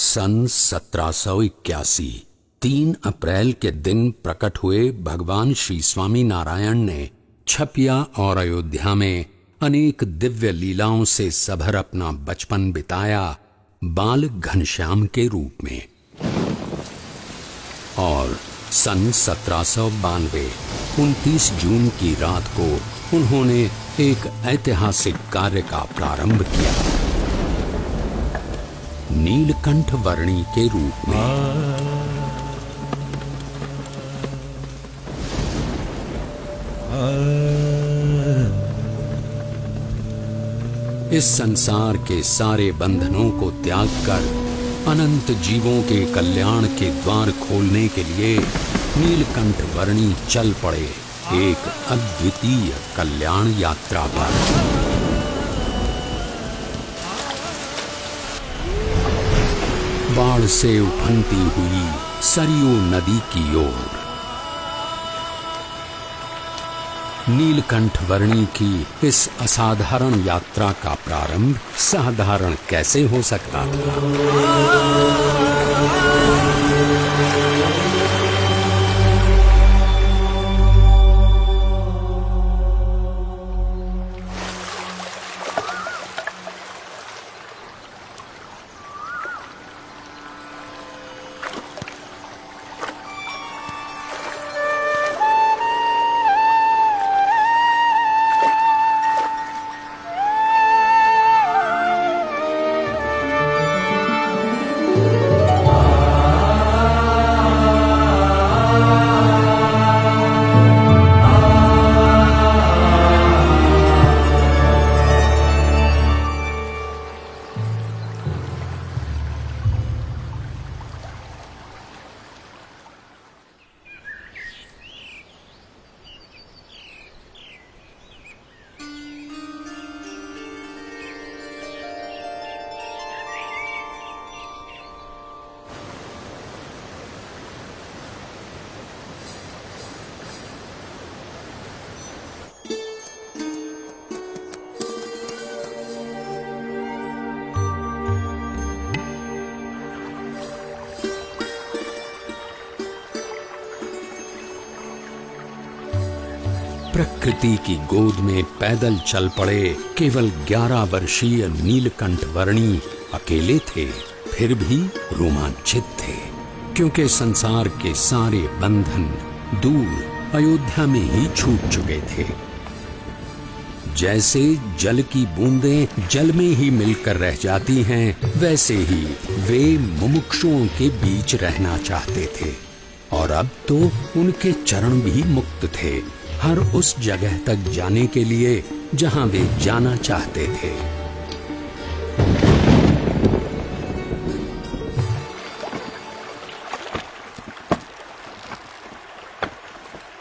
सन 1781 3 अप्रैल के दिन प्रकट हुए भगवान श्री स्वामी नारायण ने छपिया और अयोध्या में अनेक दिव्य लीलाओं से सभर अपना बचपन बिताया बाल घनश्याम के रूप में। और सन 1792 29 जून की रात को उन्होंने एक ऐतिहासिक कार्य का प्रारंभ किया, नीलकंठ वर्णी के रूप में। इस संसार के सारे बंधनों को त्याग कर अनंत जीवों के कल्याण के द्वार खोलने के लिए नीलकंठ वर्णी चल पड़े एक अद्वितीय कल्याण यात्रा पर। बाढ़ से उफनती हुई सरयू नदी की ओर नीलकंठ वर्णी की इस असाधारण यात्रा का प्रारंभ साधारण कैसे हो सकता था। प्रकृति की गोद में पैदल चल पड़े केवल 11 वर्षीय नीलकंठ वर्णी अकेले थे, फिर भी रोमांचित थे, क्योंकि संसार के सारे बंधन दूर अयोध्या में ही छूट चुके थे। जैसे जल की बूंदें जल में ही मिलकर रह जाती हैं, वैसे ही वे मुमुक्षुओं के बीच रहना चाहते थे। और अब तो उनके चरण भी मुक्त थे हर उस जगह तक जाने के लिए जहां वे जाना चाहते थे।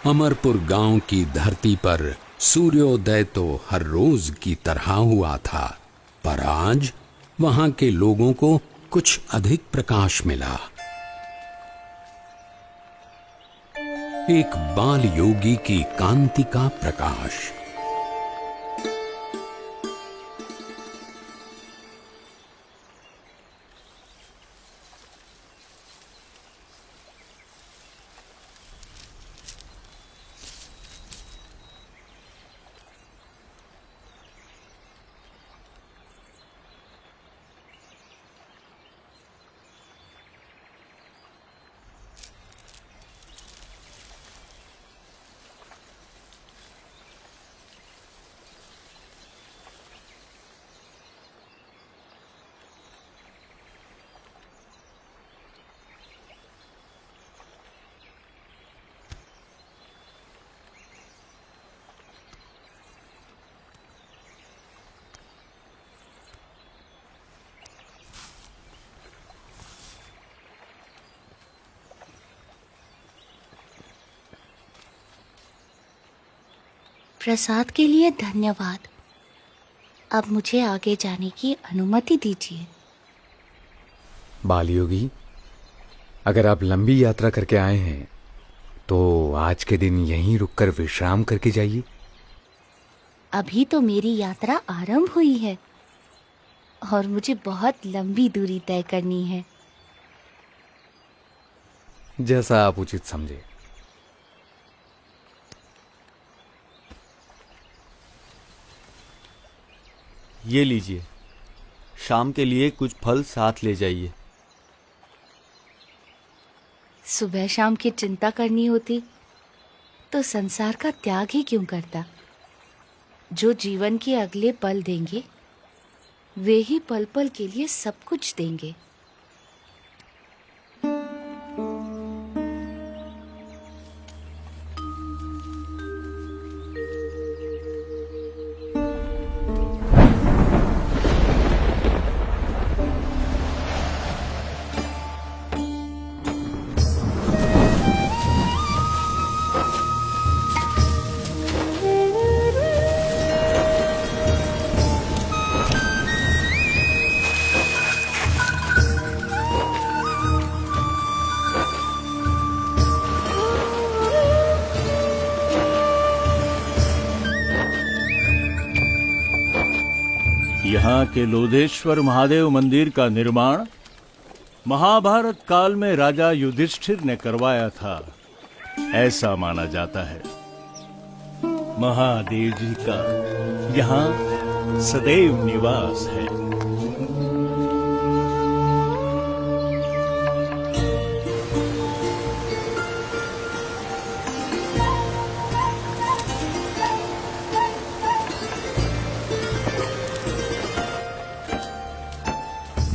अमरपुर गांव की धरती पर सूर्योदय तो हर रोज की तरह हुआ था, पर आज वहां के लोगों को कुछ अधिक प्रकाश मिला। एक बाल योगी की कांति का प्रकाश। प्रसाद के लिए धन्यवाद। अब मुझे आगे जाने की अनुमति दीजिए। बालयोगी, अगर आप लंबी यात्रा करके आए हैं तो आज के दिन यहीं रुककर विश्राम करके जाइए। अभी तो मेरी यात्रा आरंभ हुई है और मुझे बहुत लंबी दूरी तय करनी है। जैसा आप उचित समझे। ये लीजिए, शाम के लिए कुछ फल साथ ले जाइए। सुबह शाम की चिंता करनी होती तो संसार का त्याग ही क्यों करता। जो जीवन के अगले पल देंगे वे ही पल पल के लिए सब कुछ देंगे। यहाँ के लोधेश्वर महादेव मंदिर का निर्माण महाभारत काल में राजा युधिष्ठिर ने करवाया था, ऐसा माना जाता है। महादेव जी का यहाँ सदैव निवास है।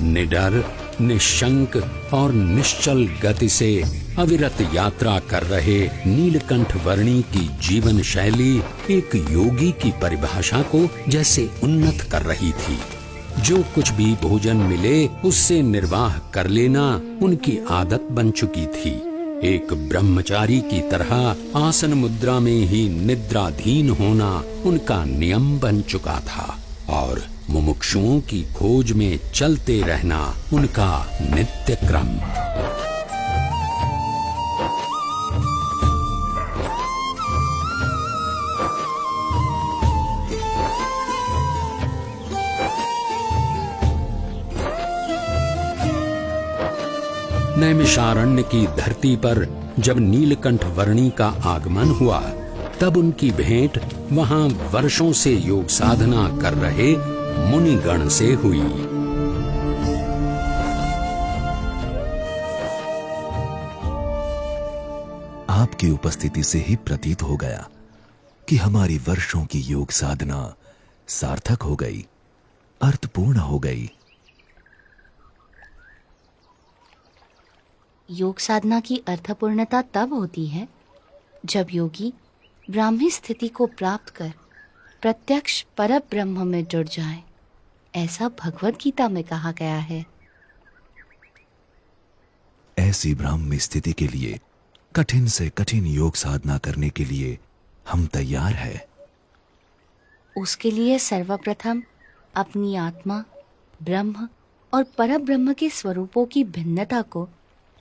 निडर, निशंक और निश्चल गति से अविरत यात्रा कर रहे नीलकंठ वर्णी की जीवन शैली एक योगी की परिभाषा को जैसे उन्नत कर रही थी। जो कुछ भी भोजन मिले उससे निर्वाह कर लेना उनकी आदत बन चुकी थी। एक ब्रह्मचारी की तरह आसन मुद्रा में ही निद्राधीन होना उनका नियम बन चुका था और मुमुक्षुओं की खोज में चलते रहना उनका नित्य क्रम। नैमिषारण्य की धरती पर जब नीलकंठ वर्णी का आगमन हुआ तब उनकी भेंट वहां वर्षों से योग साधना कर रहे मुनिगण से हुई। आपकी उपस्थिति से ही प्रतीत हो गया कि हमारी वर्षों की योग साधना सार्थक हो गई, अर्थपूर्ण हो गई। योग साधना की अर्थपूर्णता तब होती है जब योगी ब्राह्मी स्थिति को प्राप्त कर प्रत्यक्ष परब्रह्म में जुड़ जाए, ऐसा भगवत गीता में कहा गया है। ऐसी ब्राह्मी स्थिति के लिए कठिन से कठिन योग साधना करने के लिए हम तैयार हैं। उसके लिए सर्वप्रथम अपनी आत्मा, ब्रह्म और परब्रह्म के स्वरूपों की भिन्नता को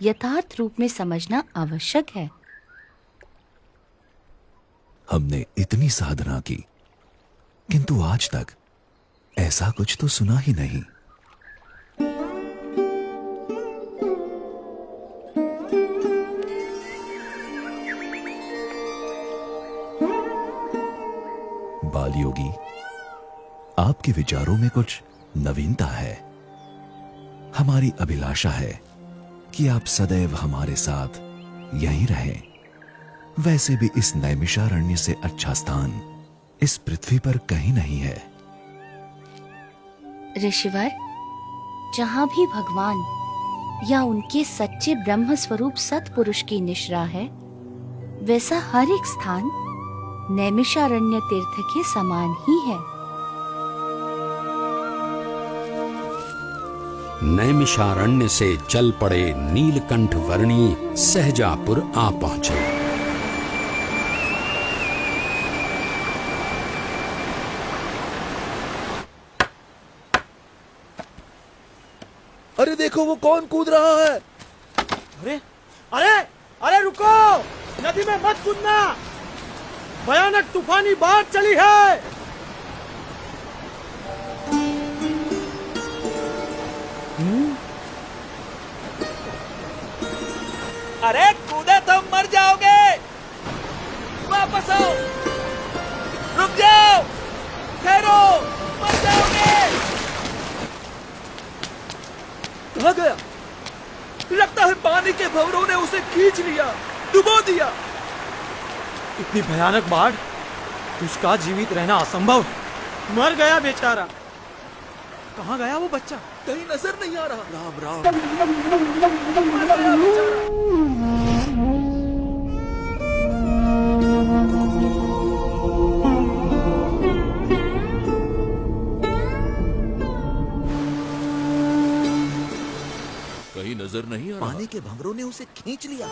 यथार्थ रूप में समझना आवश्यक है। हमने इतनी साधना की किंतु आज तक ऐसा कुछ तो सुना ही नहीं। बाल योगी, आपके विचारों में कुछ नवीनता है। हमारी अभिलाषा है कि आप सदैव हमारे साथ यहीं रहें। वैसे भी इस नैमिषारण्य से अच्छा स्थान इस पृथ्वी पर कहीं नहीं है। ऋषिवर, जहां भी भगवान या उनके सच्चे ब्रह्म स्वरूप सत्पुरुष की निश्रा है, वैसा हर एक स्थान नैमिषारण्य तीर्थ के समान ही है। नैमिषारण्य से चल पड़े नीलकंठ वर्णी सहजापुर आ पहुंचे। अरे देखो वो कौन कूद रहा है। अरे अरे अरे रुको, नदी में मत कूदना, भयानक तूफानी बाढ़ चली है। अरे कहाँ गया? लगता है पानी के भंवरों ने उसे खींच लिया, डुबो दिया। इतनी भयानक बाढ़, उसका जीवित रहना असंभव। मर गया बेचारा। कहाँ गया वो बच्चा? कहीं नजर नहीं आ रहा। राम राम। कहीं नजर नहीं आ रहा। पानी के भंवरों ने उसे खींच लिया।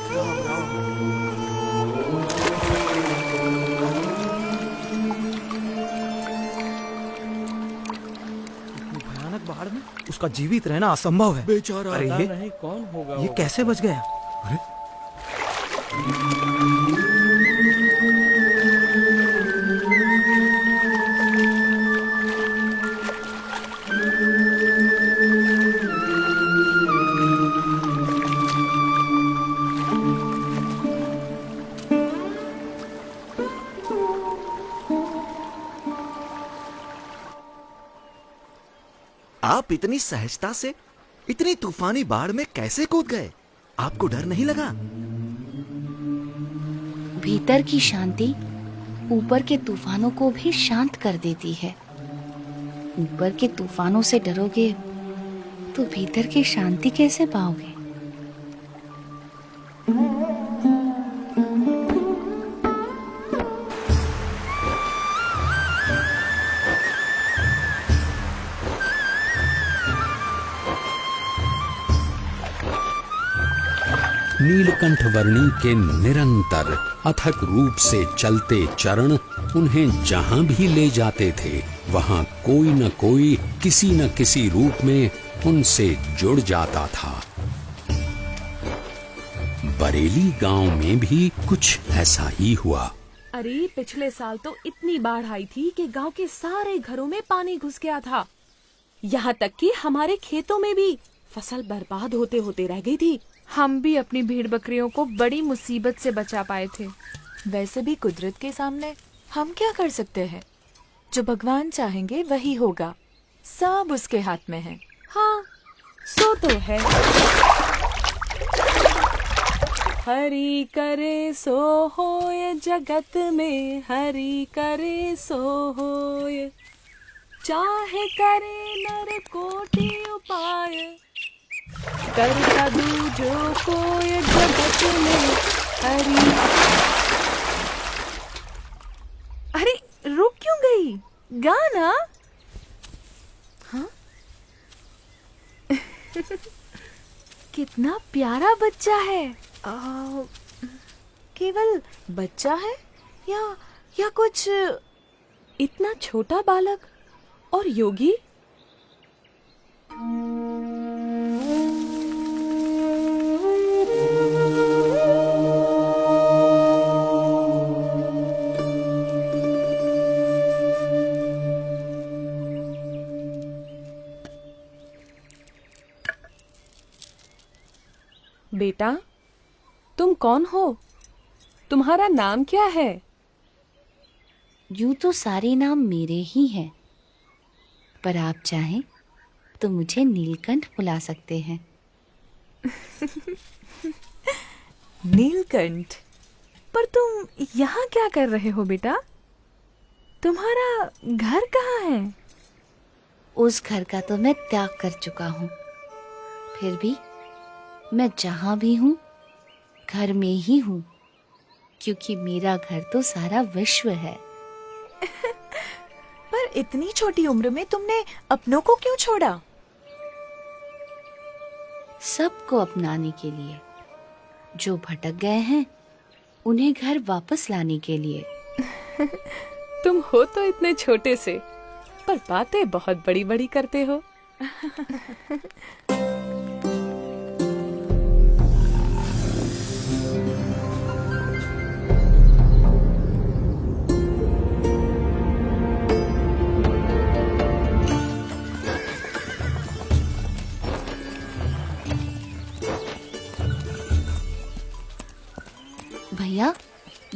इतनी भयानक बाढ़ में उसका जीवित रहना असंभव है। बेचारा। अरे ये नहीं कौन होगा ये कैसे बच गया? आप इतनी सहजता से इतनी तूफानी बाढ़ में कैसे कूद गए? आपको डर नहीं लगा? भीतर की शांति ऊपर के तूफानों को भी शांत कर देती है। ऊपर के तूफानों से डरोगे तो भीतर की शांति कैसे पाओगे? नीलकंठ वर्णी के निरंतर अथक रूप से चलते चरण उन्हें जहां भी ले जाते थे, वहां कोई न कोई किसी न किसी रूप में उनसे जुड़ जाता था। बरेली गांव में भी कुछ ऐसा ही हुआ। अरे पिछले साल तो इतनी बाढ़ आई थी कि गांव के सारे घरों में पानी घुस गया था। यहाँ तक कि हमारे खेतों में भी फसल बर्बाद होते होते रह गई थी। हम भी अपनी भेड़ बकरियों को बड़ी मुसीबत से बचा पाए थे। वैसे भी कुदरत के सामने हम क्या कर सकते हैं? जो भगवान चाहेंगे वही होगा। सब उसके हाथ में है। हाँ, सो तो है। हरि करे सो होय जगत में, हरि करे सो होय। चाहे करे नर कोटि उपाय, करता दूजो कोय जगत में हरि। अरे रुक क्यों गई? गाना। हाँ? कितना प्यारा बच्चा है। केवल बच्चा है या कुछ इतना छोटा बालक और योगी? बेटा, तुम कौन हो? तुम्हारा नाम क्या है? यूं तो सारे नाम मेरे ही हैं, पर आप चाहें तो मुझे नीलकंठ बुला सकते हैं। नीलकंठ? पर तुम यहाँ क्या कर रहे हो बेटा? तुम्हारा घर कहाँ है? उस घर का तो मैं त्याग कर चुका हूँ। फिर भी मैं जहाँ भी हूँ घर में ही हूँ, क्योंकि मेरा घर तो सारा विश्व है। पर इतनी छोटी उम्र में तुमने अपनों को क्यों छोड़ा? सबको अपनाने के लिए। जो भटक गए हैं उन्हें घर वापस लाने के लिए। तुम हो तो इतने छोटे से, पर बातें बहुत बड़ी बड़ी करते हो। भैया,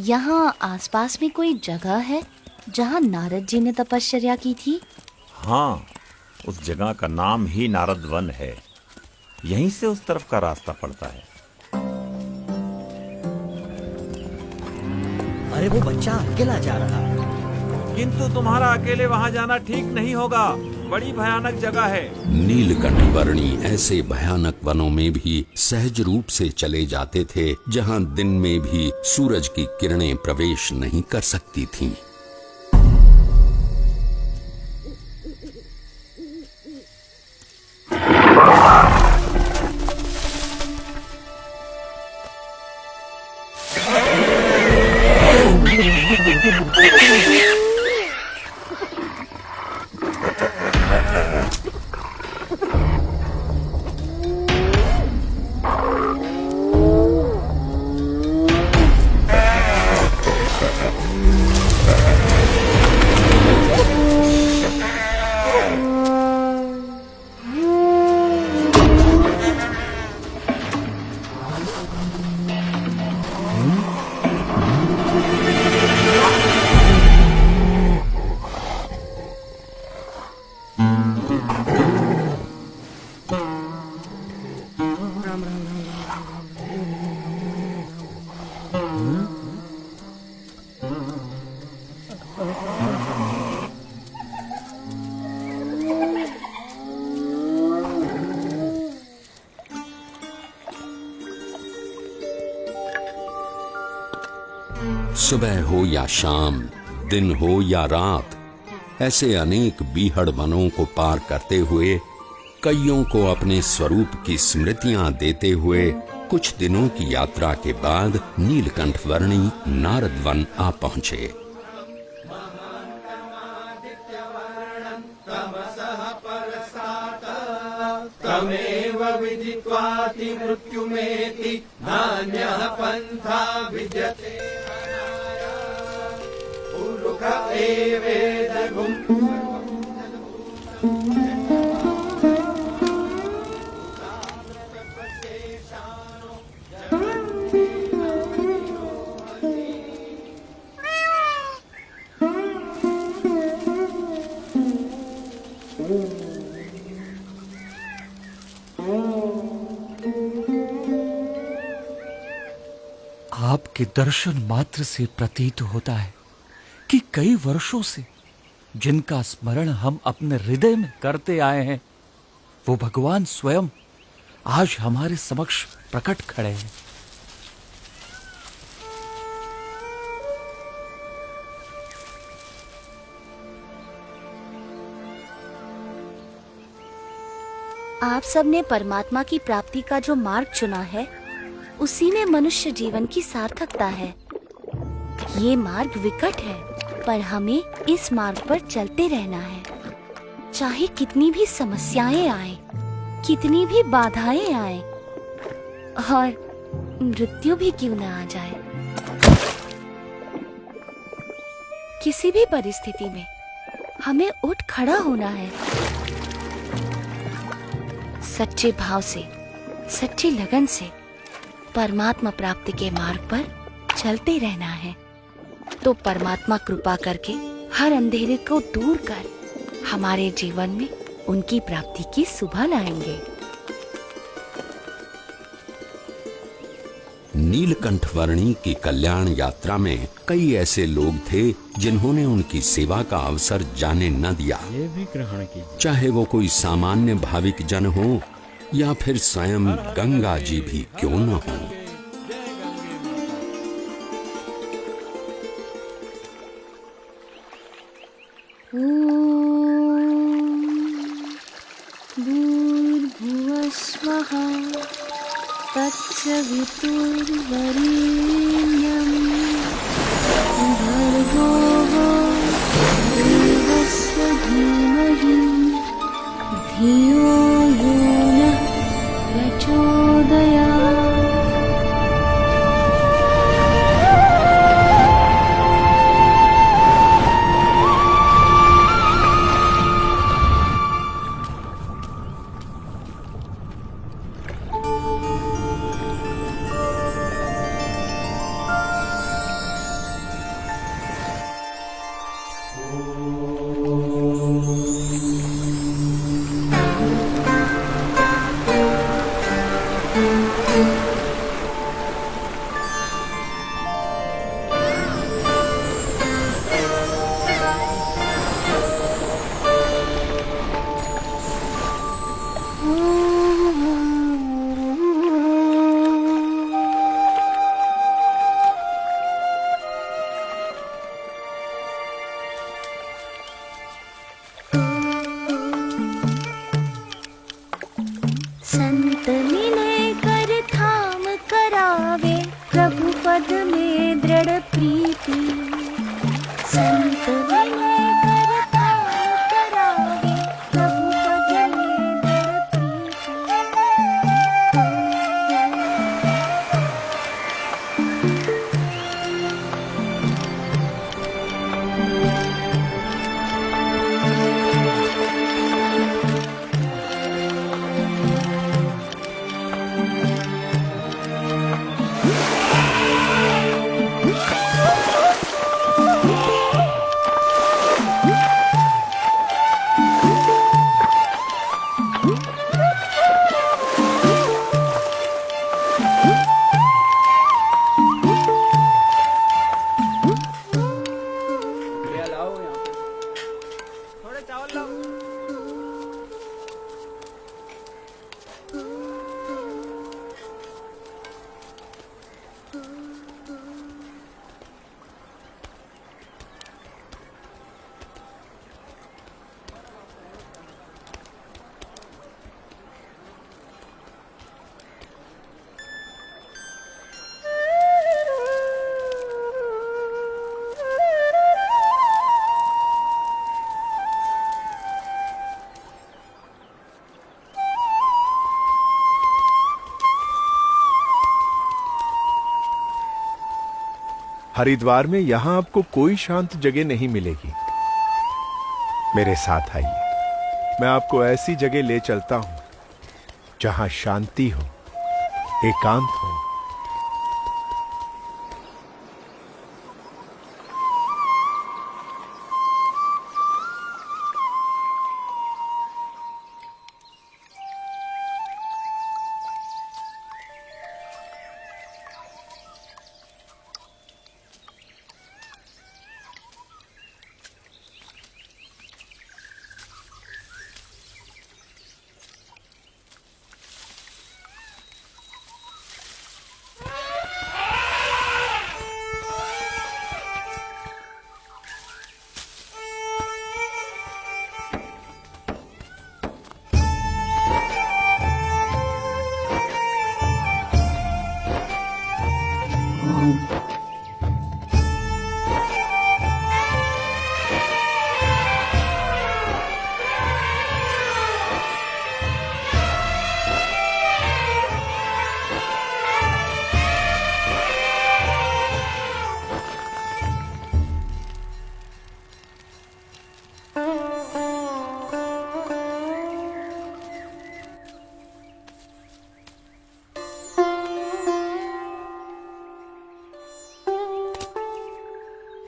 यहाँ आसपास में कोई जगह है जहाँ नारद जी ने तपश्चर्या की थी? हाँ, उस जगह का नाम ही नारद वन है। यहीं से उस तरफ का रास्ता पड़ता है। अरे वो बच्चा अकेला जा रहा है। किंतु तुम्हारा अकेले वहां जाना ठीक नहीं होगा, बड़ी भयानक जगह है। नीलकंठ वर्णी ऐसे भयानक वनों में भी सहज रूप से चले जाते थे जहां दिन में भी सूरज की किरणें प्रवेश नहीं कर सकती थीं। सुबह हो या शाम, दिन हो या रात, ऐसे अनेक बीहड़ वनों को पार करते हुए, कईयों को अपने स्वरूप की स्मृतियां देते हुए कुछ दिनों की यात्रा के बाद नीलकंठ वर्णी नारद वन आ पहुंचे। तमेव विदित्वाति मृत्युमेति नान्यः पंथा विद्यते पुरुष एवेदगुम्। आपके दर्शन मात्र से प्रतीत होता है कि कई वर्षों से जिनका स्मरण हम अपने हृदय में करते आए हैं, वो भगवान स्वयं आज हमारे समक्ष प्रकट खड़े हैं। आप सबने परमात्मा की प्राप्ति का जो मार्ग चुना है, उसी में मनुष्य जीवन की सार्थकता है। ये मार्ग विकट है, पर हमें इस मार्ग पर चलते रहना है। चाहे कितनी भी समस्याएं आए, कितनी भी बाधाएं आए और मृत्यु भी क्यों न आ जाए, किसी भी परिस्थिति में हमें उठ खड़ा होना है। सच्चे भाव से, सच्ची लगन से परमात्मा प्राप्ति के मार्ग पर चलते रहना है, तो परमात्मा कृपा करके हर अंधेरे को दूर कर हमारे जीवन में उनकी प्राप्ति की सुबह लाएंगे। नीलकंठ वर्णी की कल्याण यात्रा में कई ऐसे लोग थे जिन्होंने उनकी सेवा का अवसर जाने न दिया। ये भी ग्रहण की, चाहे वो कोई सामान्य भाविक जन हो या फिर स्वयं गंगा जी भी क्यों न हो। भूर्भुवः स्वः तत्सवितुर्वरेण्यं भर्गो देवस्य धीमहि धियो यो नः प्रचोदयात्। हरिद्वार में यहां आपको कोई शांत जगह नहीं मिलेगी। मेरे साथ आइए, मैं आपको ऐसी जगह ले चलता हूं जहां शांति हो, एकांत हो।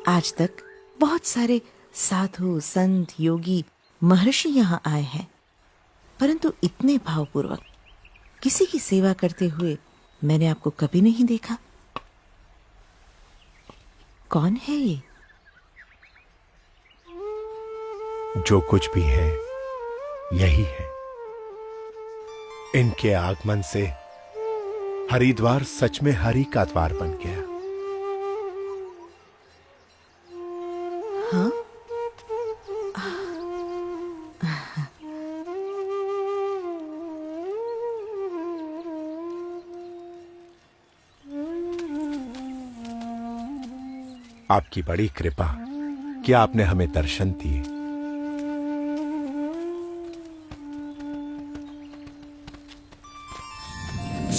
आज तक बहुत सारे साधु, संत, योगी, महर्षि यहाँ आए हैं, परंतु इतने भावपूर्वक किसी की सेवा करते हुए मैंने आपको कभी नहीं देखा। कौन है ये? जो कुछ भी है यही है। इनके आगमन से हरिद्वार सच में हरि का द्वार बन गया। हाँ? आपकी बड़ी कृपा कि आपने हमें दर्शन दिए।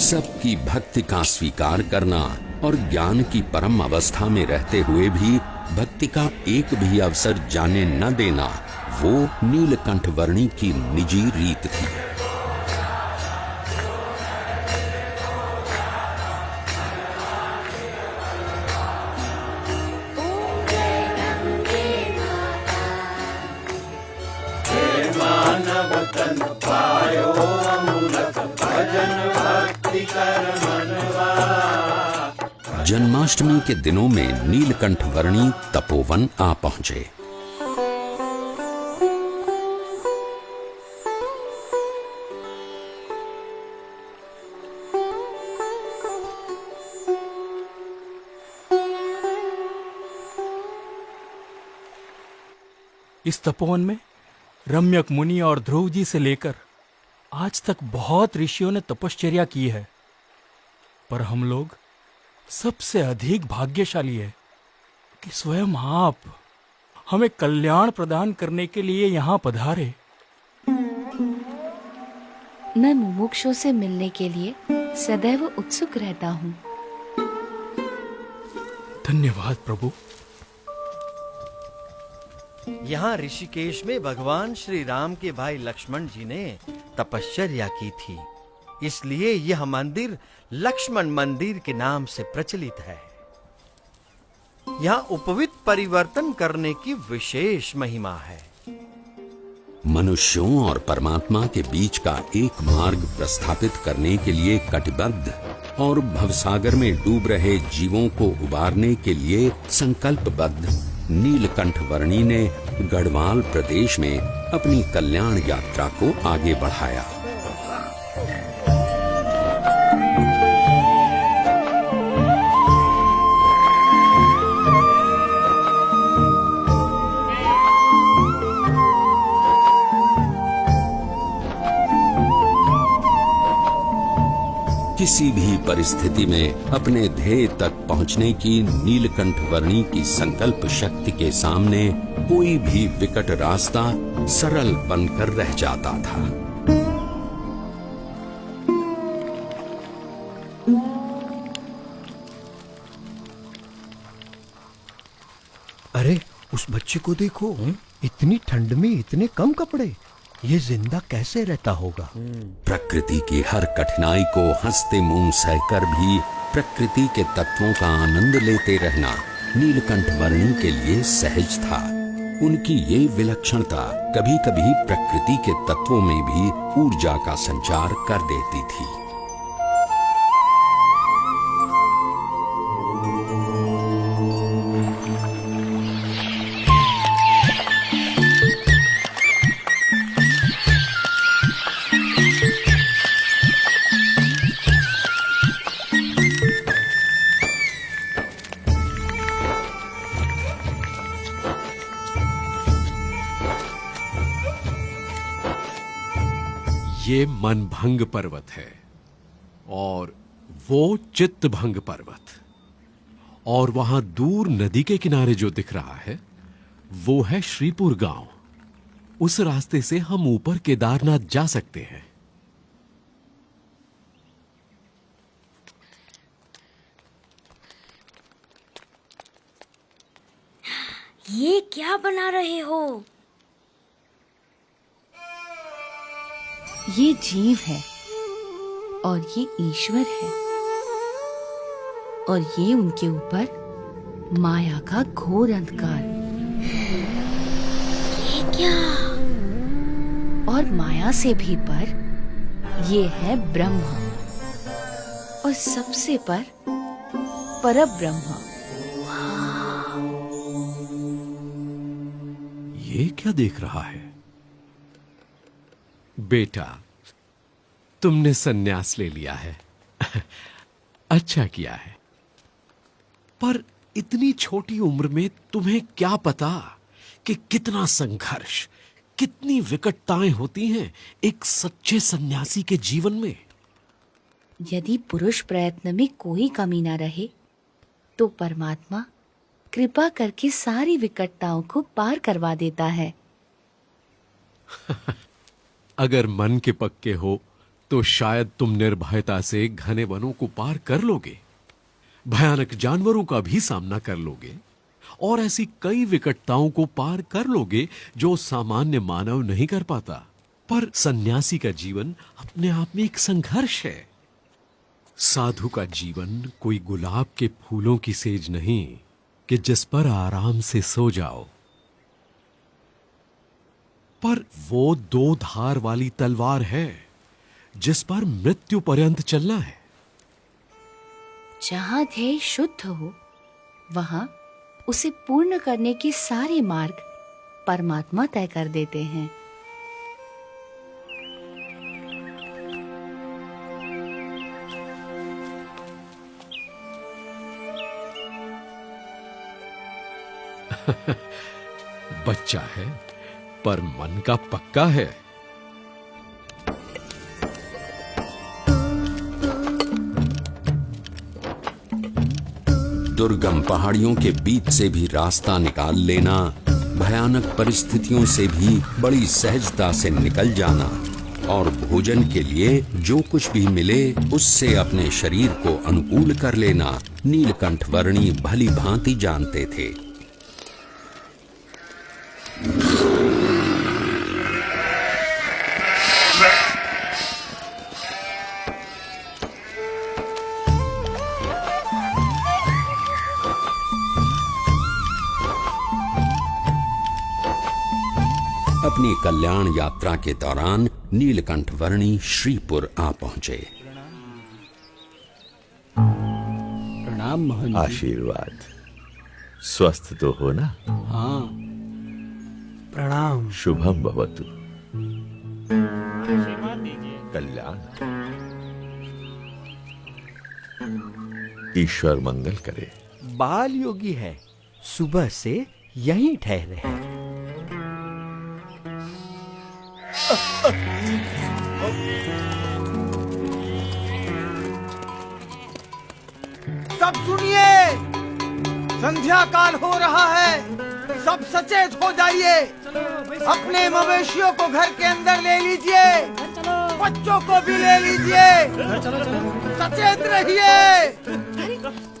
सबकी भक्ति का स्वीकार करना और ज्ञान की परम अवस्था में रहते हुए भी भक्ति का एक भी अवसर जाने न देना, वो नीलकंठ वर्णी की निजी रीत थी। जन्माष्टमी के दिनों में नीलकंठ वर्णी तपोवन आ पहुंचे। इस तपोवन में रम्यक मुनि और ध्रुव जी से लेकर आज तक बहुत ऋषियों ने तपश्चर्या की है, पर हम लोग सबसे अधिक भाग्यशाली है कि स्वयं आप हमें कल्याण प्रदान करने के लिए यहाँ पधारे। मैं मुमुक्षु से मिलने के लिए सदैव उत्सुक रहता हूँ। धन्यवाद प्रभु। यहाँ ऋषिकेश में भगवान श्री राम के भाई लक्ष्मण जी ने तपश्चर्या की थी, इसलिए यह मंदिर लक्ष्मण मंदिर के नाम से प्रचलित है। यहाँ उपवित परिवर्तन करने की विशेष महिमा है। मनुष्यों और परमात्मा के बीच का एक मार्ग प्रस्थापित करने के लिए कटिबद्ध और भवसागर में डूब रहे जीवों को उबारने के लिए संकल्पबद्ध नीलकंठ वर्णी ने गढ़वाल प्रदेश में अपनी कल्याण यात्रा को आगे बढ़ाया। किसी भी परिस्थिति में अपने ध्येय तक पहुंचने की नीलकंठ वर्णी की संकल्प शक्ति के सामने कोई भी विकट रास्ता सरल बनकर रह जाता था। बच्चे को देखो, इतनी ठंड में इतने कम कपड़े, ये जिंदा कैसे रहता होगा? प्रकृति की हर कठिनाई को हंसते मुंह सहकर भी प्रकृति के तत्वों का आनंद लेते रहना नीलकंठ वर्णी के लिए सहज था। उनकी ये विलक्षणता कभी कभी प्रकृति के तत्वों में भी ऊर्जा का संचार कर देती थी। ये मनभंग पर्वत है और वो चित्तभंग पर्वत, और वहां दूर नदी के किनारे जो दिख रहा है वो है श्रीपुर गांव। उस रास्ते से हम ऊपर केदारनाथ जा सकते हैं। ये क्या बना रहे हो? ये जीव है और ये ईश्वर है, और ये उनके ऊपर माया का घोर अंधकार। ये क्या? और माया से भी पर ये है ब्रह्म, और सबसे पर परब्रह्म। ये क्या देख रहा है? बेटा, तुमने सन्यास ले लिया है। अच्छा किया है, पर इतनी छोटी उम्र में तुम्हें क्या पता कि कितना संघर्ष, कितनी विकटताएं होती हैं एक सच्चे सन्यासी के जीवन में। यदि पुरुष प्रयत्न में कोई कमी न रहे तो परमात्मा कृपा करके सारी विकटताओं को पार करवा देता है। अगर मन के पक्के हो तो शायद तुम निर्भयता से घने वनों को पार कर लोगे, भयानक जानवरों का भी सामना कर लोगे, और ऐसी कई विकटताओं को पार कर लोगे जो सामान्य मानव नहीं कर पाता। पर सन्यासी का जीवन अपने आप में एक संघर्ष है। साधु का जीवन कोई गुलाब के फूलों की सेज नहीं कि जिस पर आराम से सो जाओ, पर वो दो धार वाली तलवार है जिस पर मृत्यु पर्यंत चलना है। जहां ध्येय शुद्ध हो वहां उसे पूर्ण करने के सारे मार्ग परमात्मा तय कर देते हैं। बच्चा है पर मन का पक्का है। दुर्गम पहाड़ियों के बीच से भी रास्ता निकाल लेना, भयानक परिस्थितियों से भी बड़ी सहजता से निकल जाना, और भोजन के लिए जो कुछ भी मिले उससे अपने शरीर को अनुकूल कर लेना नीलकंठ वर्णी भली भांति जानते थे। अपनी कल्याण यात्रा के दौरान नीलकंठ वर्णी श्रीपुर आ पहुंचे। प्रणाम महंत जी। आशीर्वाद। स्वस्थ तो हो ना? हाँ। प्रणाम। शुभम भवतु। कल्याण। ईश्वर मंगल करे। बाल योगी है, सुबह से यहीं ठहरे हैं। सब सुनिए, संध्या काल हो रहा है, सब सचेत हो जाइए। अपने मवेशियों को घर के अंदर ले लीजिए, बच्चों को भी ले लीजिए, सचेत रहिए।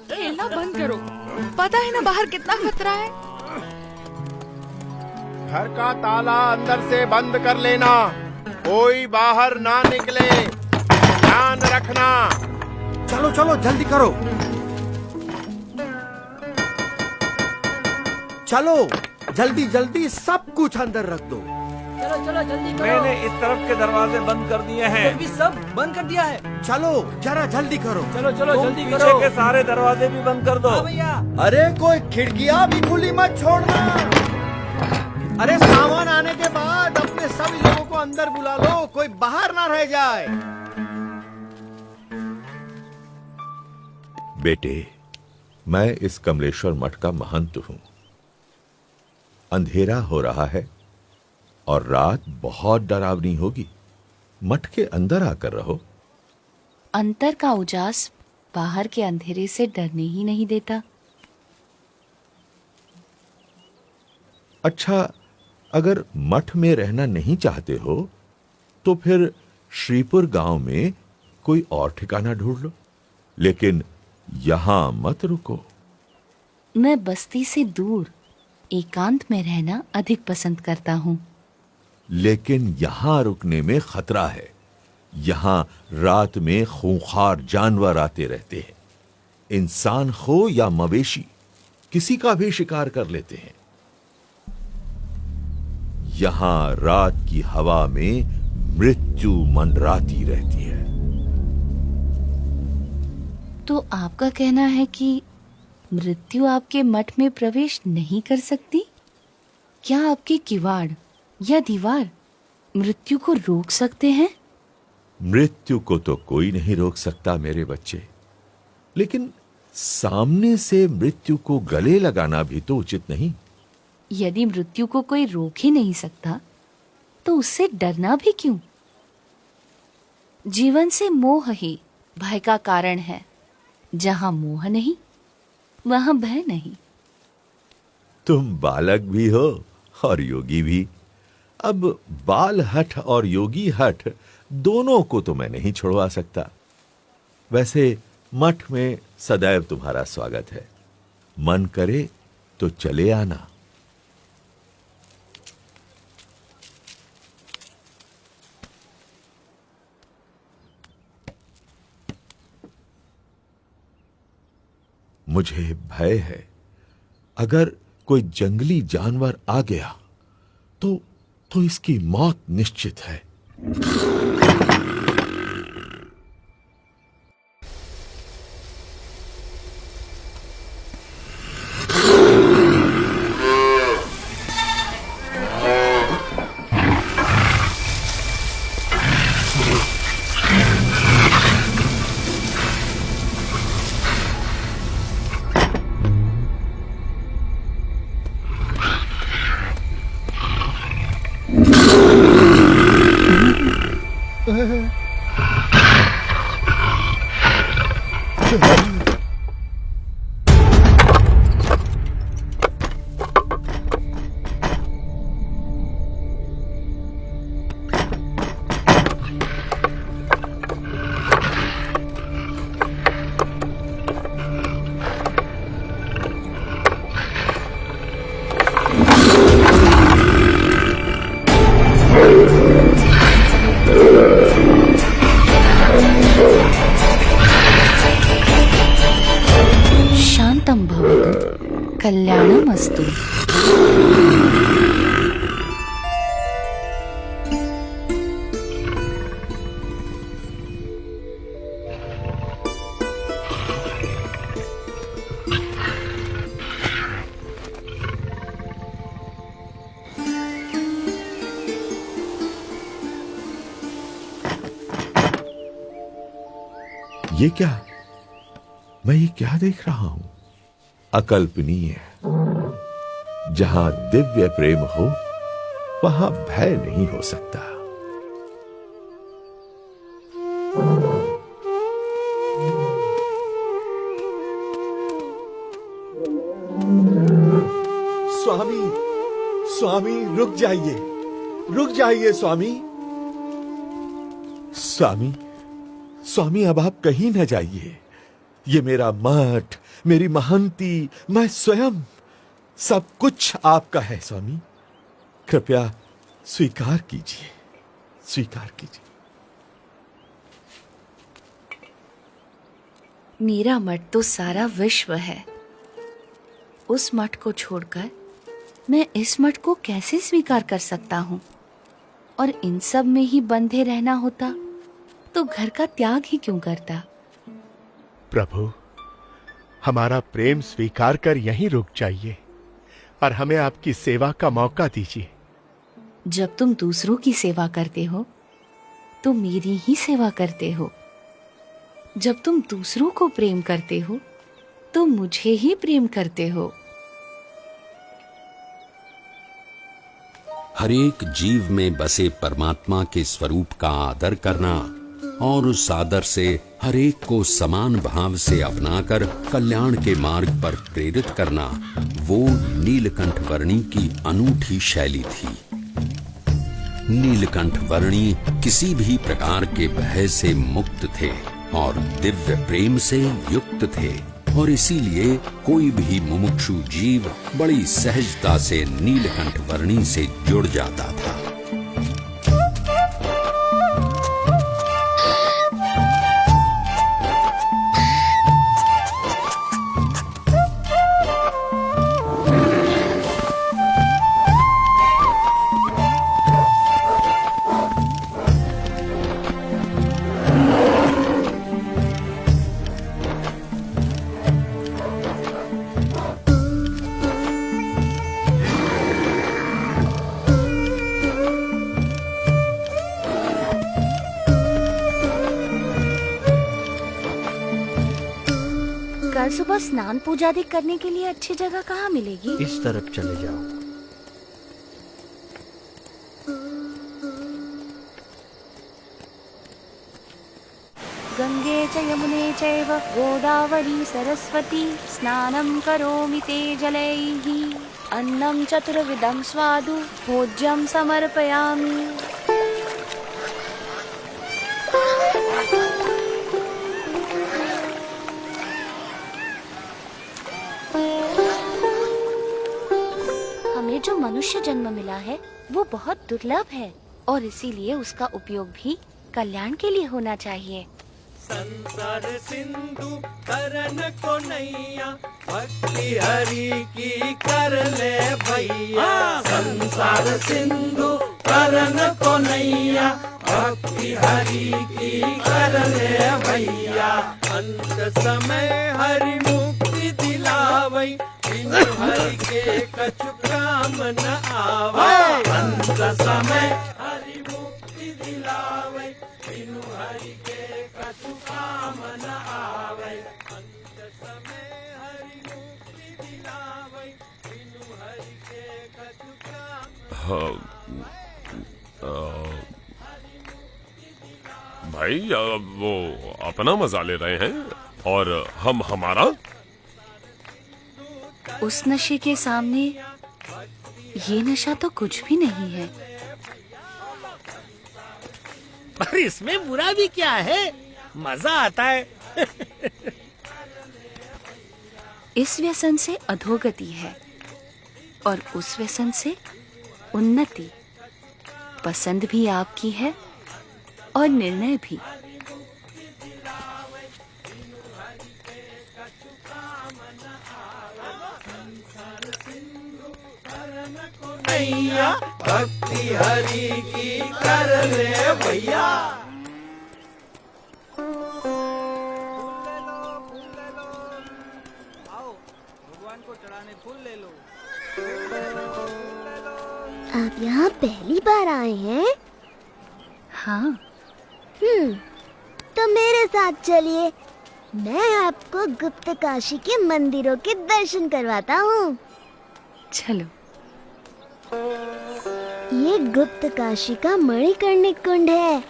खेलना बंद करो, पता है ना बाहर कितना खतरा है। घर का ताला अंदर से बंद कर लेना, कोई बाहर ना निकले, ध्यान रखना। चलो चलो जल्दी करो, चलो जल्दी जल्दी सब कुछ अंदर रख दो। चलो चलो जल्दी करो। मैंने इस तरफ के दरवाजे बंद कर दिए हैं। फिर भी सब बंद कर दिया है। चलो जरा जल्दी करो। चलो चलो तुम जल्दी पीछे करो। के सारे दरवाजे भी बंद कर दो। हाँ भैया। अरे कोई खिड़कियां भी खुली मत छोड़ना। अरे सामान आने के बाद अपने सभी लोगों को अंदर बुला लो, कोई बाहर ना रह जाए। बेटे, मैं इस कमलेश्वर मठ का महंत हूं। अंधेरा हो रहा है और रात बहुत डरावनी होगी। मठ के अंदर आकर रहो। अंतर का उजास बाहर के अंधेरे से डरने ही नहीं देता। अच्छा, अगर मठ में रहना नहीं चाहते हो तो फिर श्रीपुर गांव में कोई और ठिकाना ढूंढ लो, लेकिन यहां मत रुको। मैं बस्ती से दूर एकांत में रहना अधिक पसंद करता हूँ। लेकिन यहां रुकने में खतरा है। यहां रात में खूंखार जानवर आते रहते हैं। इंसान हो या मवेशी, किसी का भी शिकार कर लेते हैं। यहां रात की हवा में मृत्यु मंडराती रहती है। तो आपका कहना है कि मृत्यु आपके मठ में प्रवेश नहीं कर सकती? क्या आपके किवाड़ या दीवार मृत्यु को रोक सकते हैं? मृत्यु को तो कोई नहीं रोक सकता मेरे बच्चे, लेकिन सामने से मृत्यु को गले लगाना भी तो उचित नहीं। यदि मृत्यु को कोई रोक ही नहीं सकता तो उससे डरना भी क्यों? जीवन से मोह ही भय का कारण है। जहां मोह नहीं वहां भय नहीं। तुम बालक भी हो और योगी भी। अब बाल हठ और योगी हठ दोनों को तो मैं नहीं छुड़वा सकता। वैसे मठ में सदैव तुम्हारा स्वागत है। मन करे तो चले आना। मुझे भय है, अगर कोई जंगली जानवर आ गया तो इसकी मौत निश्चित है। शांतं भवतु, कल्याणमस्तु। ये क्या? मैं ये क्या देख रहा हूं? अकल्पनीय। जहां दिव्य प्रेम हो वहां भय नहीं हो सकता। स्वामी, स्वामी रुक जाइए, रुक जाइए स्वामी। स्वामी, स्वामी अब आप कहीं न जाइए। ये मेरा मठ, मेरी महंती, मैं स्वयं, सब कुछ आपका है स्वामी। कृपया स्वीकार कीजिए, स्वीकार कीजिए। मेरा मठ तो सारा विश्व है। उस मठ को छोड़कर मैं इस मठ को कैसे स्वीकार कर सकता हूँ? और इन सब में ही बंधे रहना होता तो घर का त्याग ही क्यों करता? प्रभु, हमारा प्रेम स्वीकार कर यहीं रुक जाइए और हमें आपकी सेवा का मौका दीजिए। जब तुम दूसरों की सेवा करते हो तो मेरी ही सेवा करते हो। जब तुम दूसरों को प्रेम करते हो तो मुझे ही प्रेम करते हो। हरेक जीव में बसे परमात्मा के स्वरूप का आदर करना और उस आदर से हरेक को समान भाव से अपनाकर कल्याण के मार्ग पर प्रेरित करना, वो नीलकंठ वर्णी की अनूठी शैली थी। नीलकंठ वर्णी किसी भी प्रकार के भय से मुक्त थे और दिव्य प्रेम से युक्त थे, और इसीलिए कोई भी मुमुक्षु जीव बड़ी सहजता से नीलकंठ वर्णी से जुड़ जाता था। कल सुबह स्नान पूजा आदि करने के लिए अच्छी जगह कहाँ मिलेगी? इस तरफ चले जाओ। गंगे च यमुने चैव गोदावरी सरस्वती स्नानं करोमि ते जलैः अन्नं चतुर्विधं स्वादु भोज्यं समर्पयामि। हमें जो मनुष्य जन्म मिला है वो बहुत दुर्लभ है और इसीलिए उसका उपयोग भी कल्याण के लिए होना चाहिए। संसार सिंधु करन को नैया भक्ति हरि की कर ले भैया। संसार सिंधु करन को नैया भक्ति हरि की कर ले भैया। अंत समय हरि मुक्ति दिलावै बिनु हरि के कछु काम न आवे। अंत समय हरि मुक्ति दिलावै बिनु हरि के कछु काम न आवे। अंत समय हरि मुक्ति दिलावै बिनु हरि के कछु काम। भाई वो अपना मजा ले रहे हैं और हम हमारा। उस नशे के सामने ये नशा तो कुछ भी नहीं है। पर इसमें बुरा भी क्या है, मजा आता है। इस व्यसन से अधोगति है और उस व्यसन से उन्नति। पसंद भी आपकी है और निर्णय भी। नैया भक्ति हरि की कर ले भैया। आओ भगवान को चढ़ाने फूल ले लो। आप यहाँ पहली बार आए हैं? हाँ। तो मेरे साथ चलिए, मैं आपको गुप्त काशी के मंदिरों के दर्शन करवाता हूँ। चलो। ये गुप्त काशी का मणिकर्णिक कुंड है।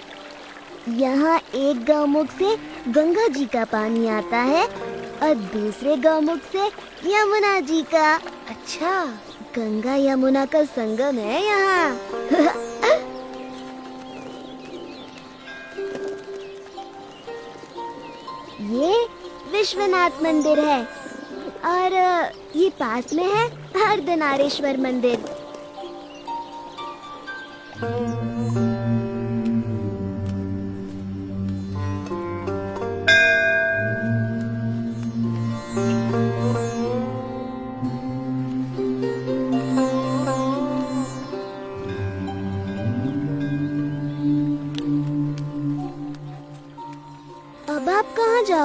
यहाँ एक गौमुख से गंगा जी का पानी आता है और दूसरे गौमुख से यमुना जी का। अच्छा, गंगा यमुना का संगम है यहाँ। ये विश्वनाथ मंदिर है और ये पास में है अर्धनारीश्वर मंदिर।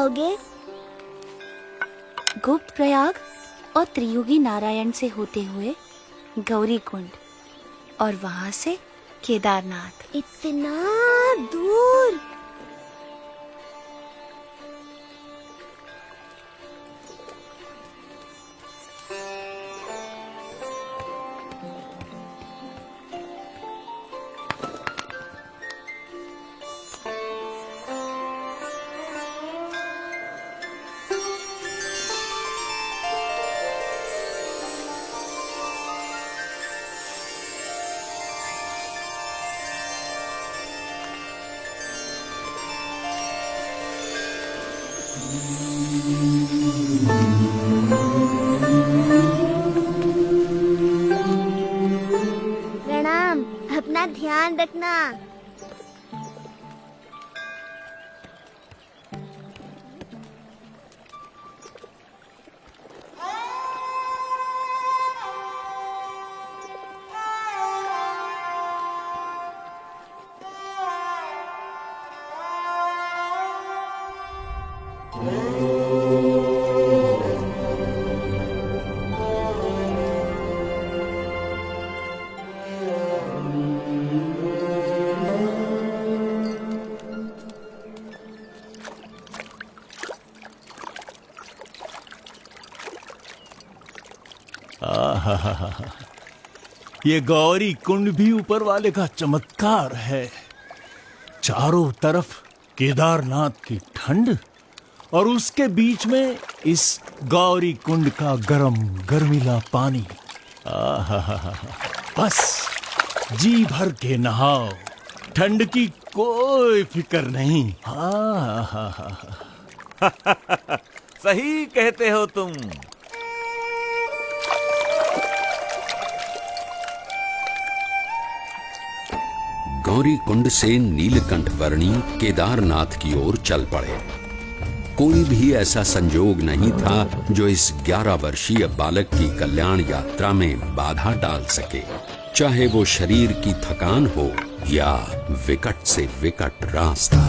जाओगे? गुप्त प्रयाग और त्रियुगी नारायण से होते हुए गौरी कुंड और वहां से केदारनाथ। इतना दूर? प्रणाम, अपना ध्यान रखना। आहा, ये गौरी कुंड भी ऊपर वाले का चमत्कार है। चारों तरफ केदारनाथ की ठंड और उसके बीच में इस गौरी कुंड का गरम गर्मीला पानी। आहा, बस जी भर के नहाओ, ठंड की कोई फिक्र नहीं। सही कहते हो तुम। गौरी कुंड से नीलकंठ वर्णी केदारनाथ की ओर चल पड़े। कोई भी ऐसा संजोग नहीं था जो इस 11 वर्षीय बालक की कल्याण यात्रा में बाधा डाल सके, चाहे वो शरीर की थकान हो या विकट से विकट रास्ता।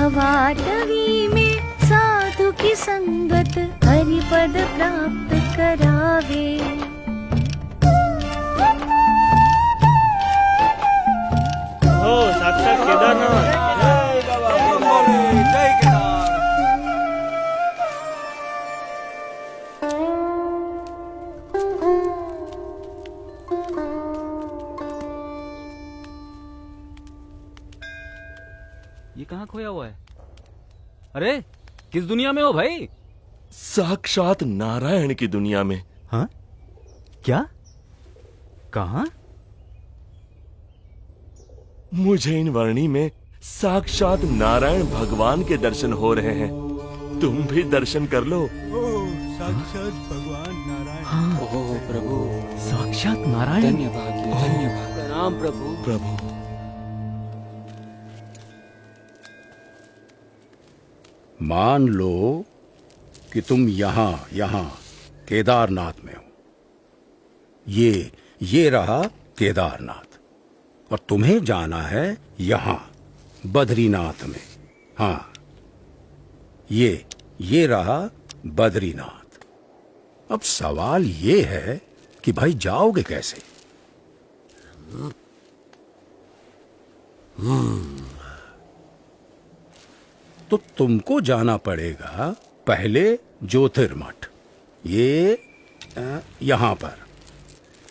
भवाटवी में साधु की संगत हरिपद प्राप्त करावे। हो साक्षात केदारनाथ। जय बाबा, जय केदार। ये कहाँ खोया हुआ है? अरे किस दुनिया में हो भाई? साक्षात नारायण की दुनिया में। हाँ? क्या? कहाँ? मुझे इन वर्णी में साक्षात नारायण भगवान के दर्शन हो रहे हैं। तुम भी दर्शन कर लो। साक्षात भगवान नारायण। हाँ, ओह प्रभु, साक्षात नारायण। धन्यवाद, धन्यवाद। प्रणाम प्रभु। प्रभु मान लो कि तुम यहां केदारनाथ में हो। ये रहा केदारनाथ और तुम्हें जाना है यहां बद्रीनाथ में। हाँ, ये रहा बद्रीनाथ। अब सवाल ये है कि भाई जाओगे कैसे? तो तुमको जाना पड़ेगा पहले ज्योतिर्मठ, ये यहां पर,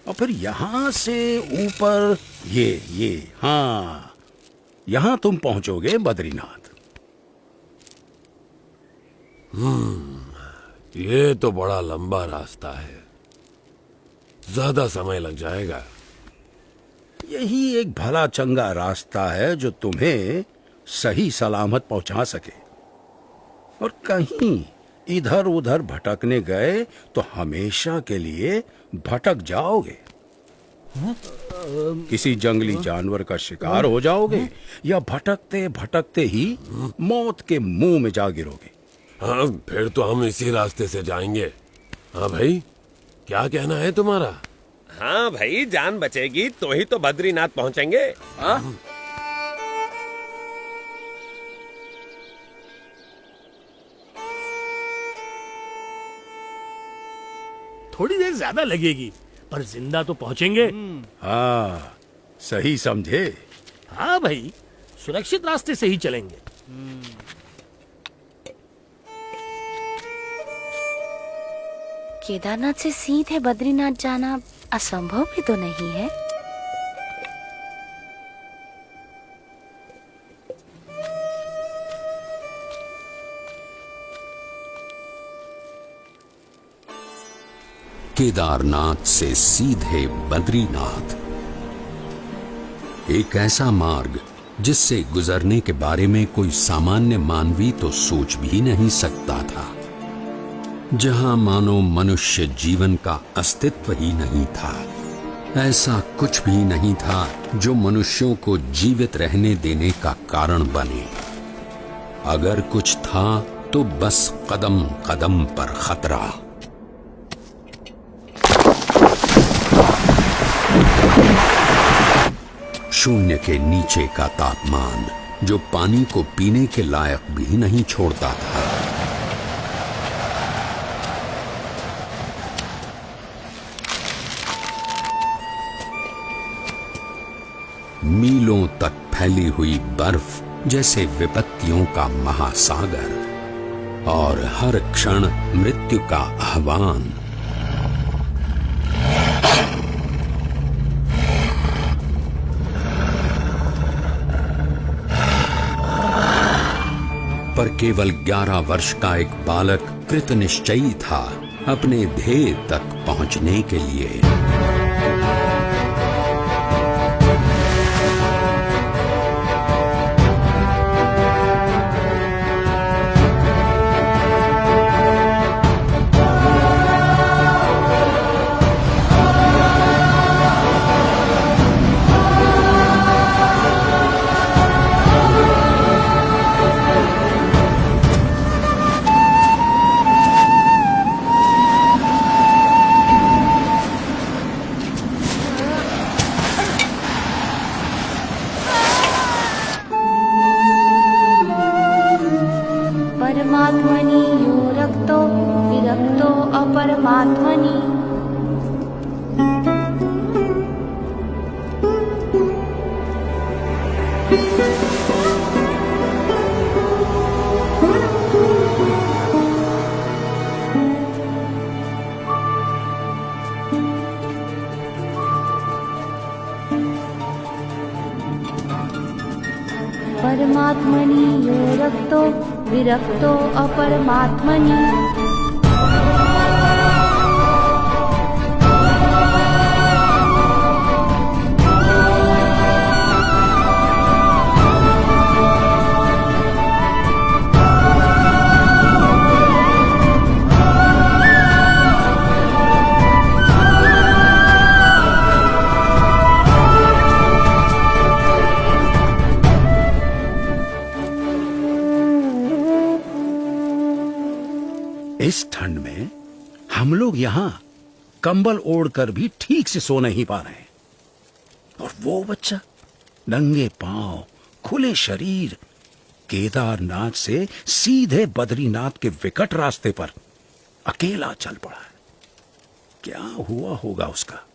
और फिर यहां से ऊपर ये हाँ, यहां तुम पहुंचोगे बद्रीनाथ। ये तो बड़ा लंबा रास्ता है, ज्यादा समय लग जाएगा। यही एक भला चंगा रास्ता है जो तुम्हें सही सलामत पहुंचा सके। और कहीं इधर उधर भटकने गए तो हमेशा के लिए भटक जाओगे। किसी जंगली जानवर का शिकार हो जाओगे या भटकते भटकते ही मौत के मुंह में जा गिरोगे। हाँ, फिर तो हम इसी रास्ते से जाएंगे। हाँ भाई, क्या कहना है तुम्हारा? हाँ भाई, जान बचेगी तो ही तो बद्रीनाथ पहुंचेंगे। हाँ? थोड़ी देर ज्यादा लगेगी पर जिंदा तो पहुंचेंगे। हाँ, सही समझे। हाँ भाई, सुरक्षित रास्ते से ही चलेंगे। केदारनाथ से सीधे बद्रीनाथ जाना असंभव भी तो नहीं है। केदारनाथ से सीधे बद्रीनाथ, एक ऐसा मार्ग जिससे गुजरने के बारे में कोई सामान्य मानवी तो सोच भी नहीं सकता था, जहां मानो मनुष्य जीवन का अस्तित्व ही नहीं था। ऐसा कुछ भी नहीं था जो मनुष्यों को जीवित रहने देने का कारण बने। अगर कुछ था तो बस कदम कदम पर खतरा। शून्य के नीचे का तापमान जो पानी को पीने के लायक भी नहीं छोड़ता था। मीलों तक फैली हुई बर्फ जैसे विपत्तियों का महासागर और हर क्षण मृत्यु का आह्वान। पर केवल 11 वर्ष का एक बालक कृत निश्चयी था अपने ध्येय तक पहुंचने के लिए। परमात्मनि यो रक्तो विरक्तो अपरमात्मनि। परमात्मनि यो रक्तो विरक्तो अपरमात्मनि। इस ठंड में हम लोग यहाँ कंबल ओढ़कर भी ठीक से सो नहीं पा रहे हैं। और वो बच्चा नंगे पांव, खुले शरीर, केदारनाथ से सीधे बद्रीनाथ के विकट रास्ते पर अकेला चल पड़ा है। क्या हुआ होगा उसका?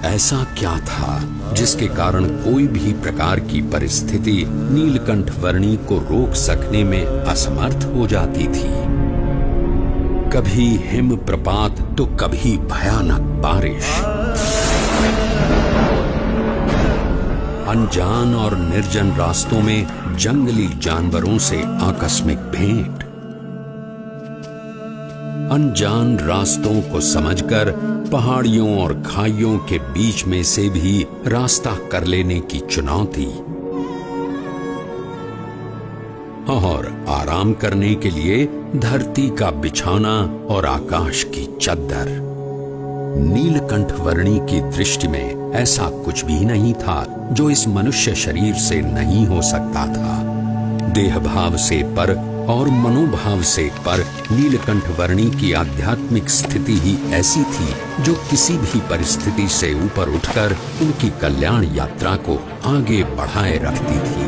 ऐसा क्या था जिसके कारण कोई भी प्रकार की परिस्थिति नीलकंठ वर्णी को रोक सकने में असमर्थ हो जाती थी। कभी हिम प्रपात तो कभी भयानक बारिश, अनजान और निर्जन रास्तों में जंगली जानवरों से आकस्मिक भेंट, अनजान रास्तों को समझकर पहाड़ियों और खाइयों के बीच में से भी रास्ता कर लेने की चुनौती, और आराम करने के लिए धरती का बिछौना और आकाश की चद्दर। नीलकंठ वर्णी की दृष्टि में ऐसा कुछ भी नहीं था जो इस मनुष्य शरीर से नहीं हो सकता था। देह भाव से पर और मनोभाव से पर नीलकंठ वर्णी की आध्यात्मिक स्थिति ही ऐसी थी जो किसी भी परिस्थिति से ऊपर उठकर उनकी कल्याण यात्रा को आगे बढ़ाए रखती थी।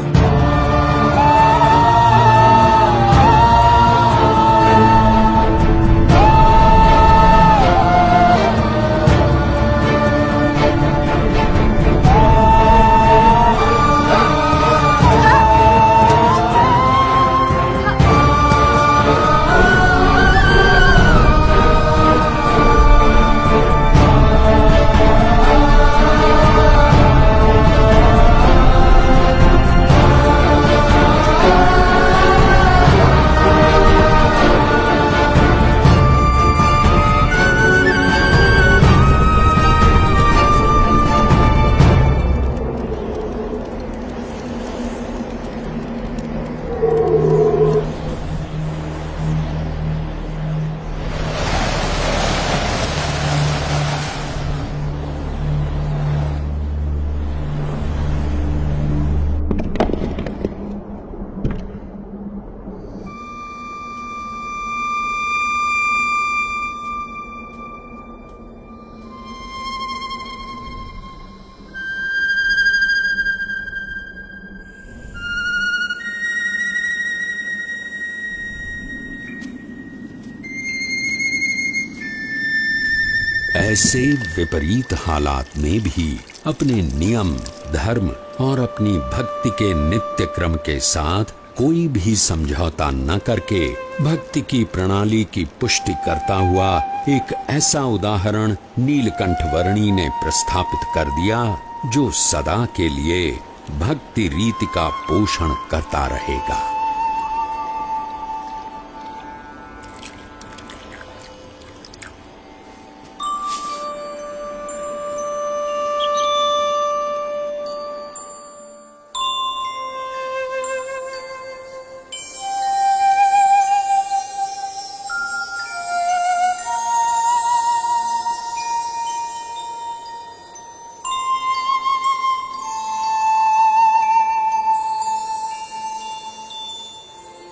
ऐसे विपरीत हालात में भी अपने नियम, धर्म और अपनी भक्ति के नित्य क्रम के साथ कोई भी समझौता न करके भक्ति की प्रणाली की पुष्टि करता हुआ एक ऐसा उदाहरण नीलकंठ वर्णी ने प्रस्थापित कर दिया जो सदा के लिए भक्ति रीति का पोषण करता रहेगा।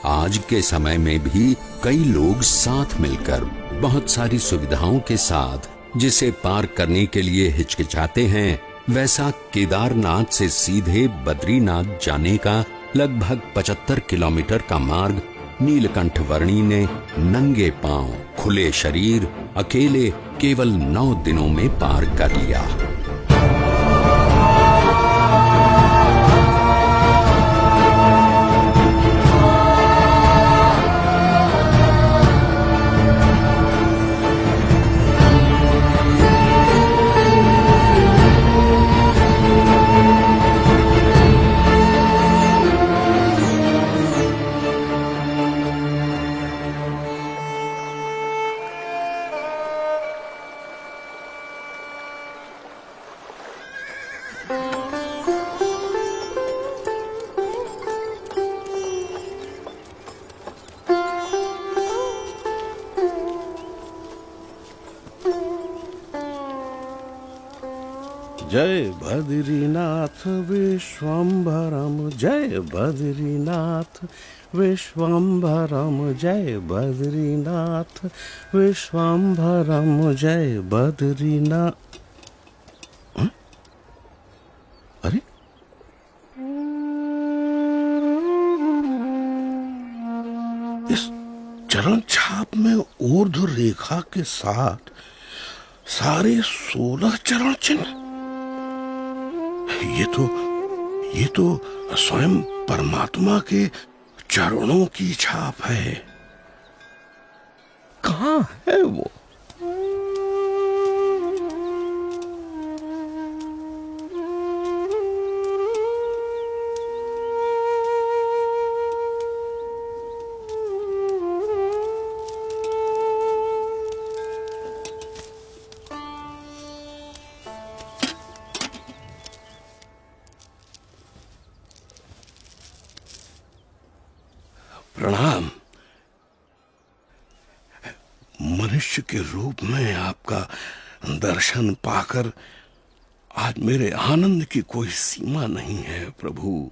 आज के समय में भी कई लोग साथ मिलकर बहुत सारी सुविधाओं के साथ जिसे पार करने के लिए हिचकिचाते हैं, वैसा केदारनाथ से सीधे बद्रीनाथ जाने का लगभग 75 किलोमीटर का मार्ग नीलकंठ वर्णी ने नंगे पांव, खुले शरीर, अकेले केवल 9 दिनों में पार कर लिया। जय बद्रीनाथ विश्वम्भरम, जय बद्रीनाथ विश्वम्भरम, जय बद्रीनाथ विश्वम्भरम, जय बद्रीनाथ। अरे इस चरण छाप में ऊर्ध्व रेखा के साथ सारे 16 चरण चिन्ह। ये तो स्वयं परमात्मा के चरणों की छाप है। कहाँ है वो? प्रणाम। मनुष्य के रूप में आपका दर्शन पाकर आज मेरे आनंद की कोई सीमा नहीं है प्रभु।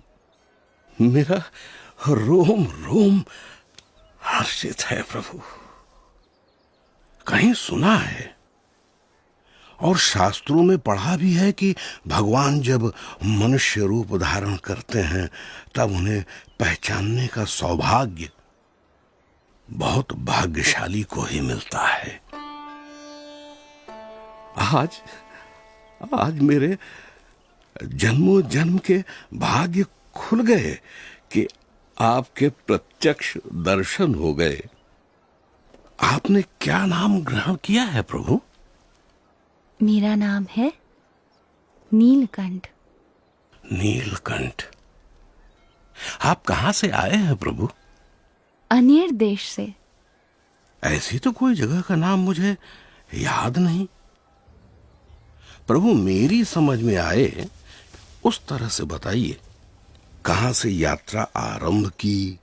मेरा रोम रोम हर्षित है प्रभु। कहीं सुना है और शास्त्रों में पढ़ा भी है कि भगवान जब मनुष्य रूप धारण करते हैं तब उन्हें पहचानने का सौभाग्य बहुत भाग्यशाली को ही मिलता है। आज मेरे जन्मों जन्म के भाग्य खुल गए कि आपके प्रत्यक्ष दर्शन हो गए। आपने क्या नाम ग्रहण किया है प्रभु? मेरा नाम है नीलकंठ। नीलकंठ। आप कहां से आए हैं प्रभु? अनेर देश से। ऐसी तो कोई जगह का नाम मुझे याद नहीं प्रभु। मेरी समझ में आए उस तरह से बताइए। कहां से यात्रा आरंभ की,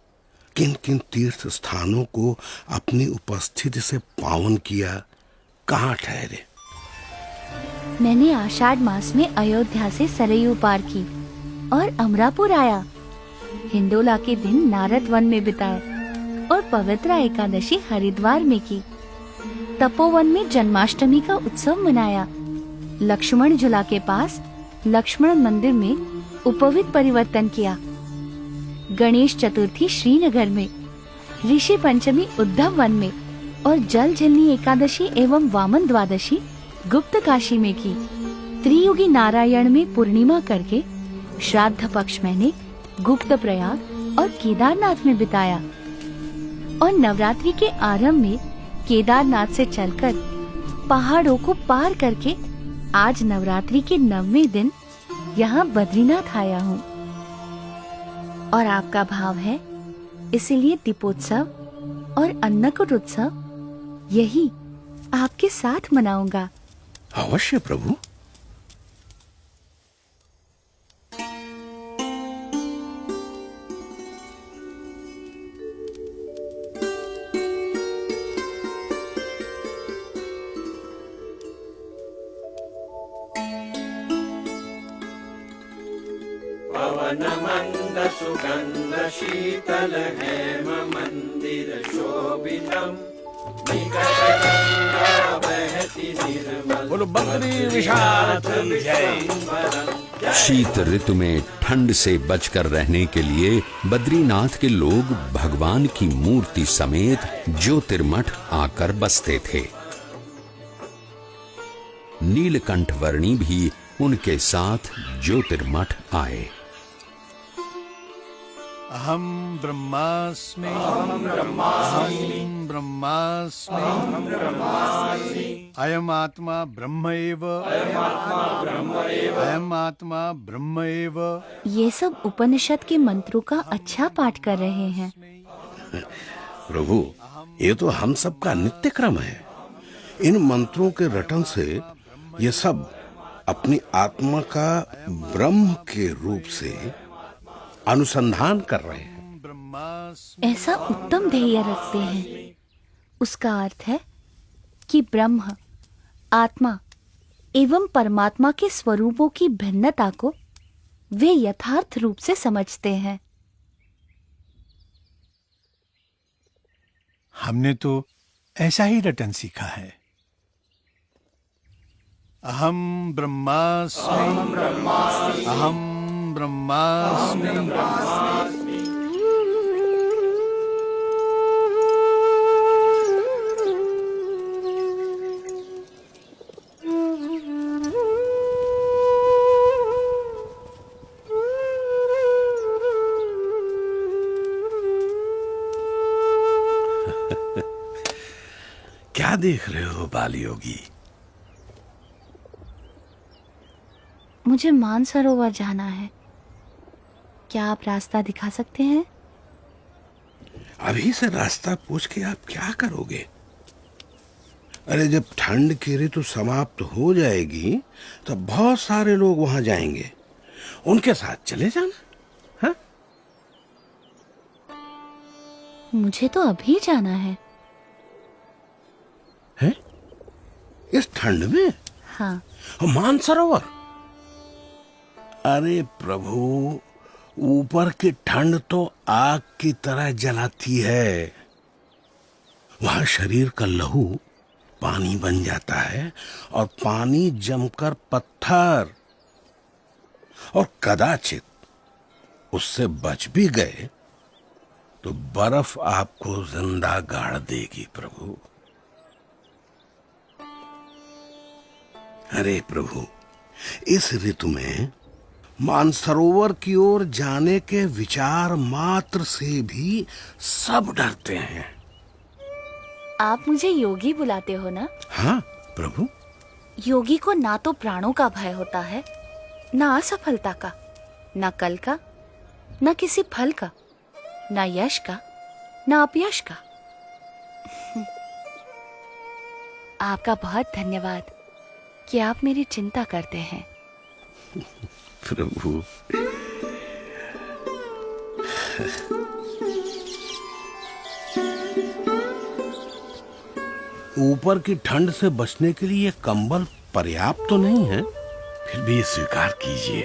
किन किन तीर्थ स्थानों को अपनी उपस्थिति से पावन किया, कहां ठहरे? मैंने आषाढ़ मास में अयोध्या से सरयू पार की और अमरापुर आया। हिंडोला के दिन नारद वन में बिताए और पवित्र एकादशी हरिद्वार में की। तपोवन में जन्माष्टमी का उत्सव मनाया। लक्ष्मण झूला के पास लक्ष्मण मंदिर में उपवीत परिवर्तन किया। गणेश चतुर्थी श्रीनगर में, ऋषि पंचमी उद्धव वन में और जल झिलनी एकादशी एवं वामन द्वादशी गुप्त काशी में की। त्रियुगी नारायण में पूर्णिमा करके श्राद्ध पक्ष मैंने गुप्त प्रयाग और केदारनाथ में बिताया और नवरात्रि के आरंभ में केदारनाथ से चलकर पहाड़ों को पार करके आज नवरात्रि के 9वें दिन यहाँ बद्रीनाथ आया हूँ। और आपका भाव है, इसीलिए दीपोत्सव और अन्नकूट उत्सव यही आपके साथ मनाऊंगा। अवश्य प्रभु। पवन मंद सुगंध शीतल हेम मंदिर शोभितम बोलो बद्री विशारद की जय। शीत ऋतु में ठंड से बचकर रहने के लिए बद्रीनाथ के लोग भगवान की मूर्ति समेत ज्योतिर्मठ आकर बसते थे। नीलकंठ वर्णी भी उनके साथ ज्योतिर्मठ आए। अहम ब्रह्मास्मि अहम ब्रह्मास्मि अयम आत्मा ब्रह्म एव अयम आत्मा ब्रह्म एव। ये सब उपनिषद के मंत्रों का अच्छा पाठ कर रहे हैं। प्रभु, ये तो हम सब का नित्य क्रम है। इन मंत्रों के रटन से ये सब अपनी आत्मा का ब्रह्म के रूप से अनुसंधान कर रहे हैं। ऐसा उत्तम ध्येय रखते हैं। उसका अर्थ है कि ब्रह्म, आत्मा एवं परमात्मा के स्वरूपों की भिन्नता को वे यथार्थ रूप से समझते हैं। हमने तो ऐसा ही रटन सीखा है। अहम ब्रह्मास्मि अहम ब्रह्मास्मि। क्या देख रहे हो बाल योगी? मुझे मानसरोवर जाना है। क्या आप रास्ता दिखा सकते हैं? अभी से रास्ता पूछ के आप क्या करोगे? अरे जब ठंड की ऋतु समाप्त हो जाएगी तब बहुत सारे लोग वहां जाएंगे, उनके साथ चले जाना। हाँ? मुझे तो अभी जाना है। है? इस ठंड में? हाँ। मानसरोवर? अरे प्रभु, ऊपर की ठंड तो आग की तरह जलाती है। वहां शरीर का लहू पानी बन जाता है और पानी जमकर पत्थर, और कदाचित उससे बच भी गए तो बर्फ आपको जिंदा गाड़ देगी प्रभु। अरे प्रभु, इस ऋतु में मानसरोवर की ओर जाने के विचार मात्र से भी सब डरते हैं। आप मुझे योगी बुलाते हो ना? हाँ प्रभु। योगी को ना तो प्राणों का भय होता है, ना असफलता का, ना कल का, ना किसी फल का, ना यश का, ना अपयश का। आपका बहुत धन्यवाद कि आप मेरी चिंता करते हैं। प्रभु, ऊपर की ठंड से बचने के लिए कंबल पर्याप्त तो नहीं है, फिर भी स्वीकार कीजिए।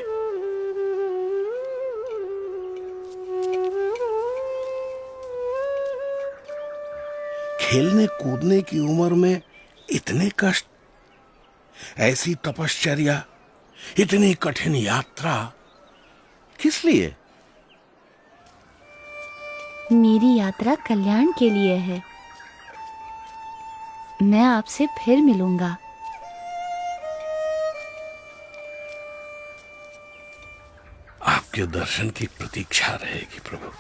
खेलने कूदने की उम्र में इतने कष्ट, ऐसी तपश्चर्या, इतनी कठिन यात्रा किस लिए? मेरी यात्रा कल्याण के लिए है। मैं आपसे फिर मिलूंगा। आपके दर्शन की प्रतीक्षा रहेगी प्रभु।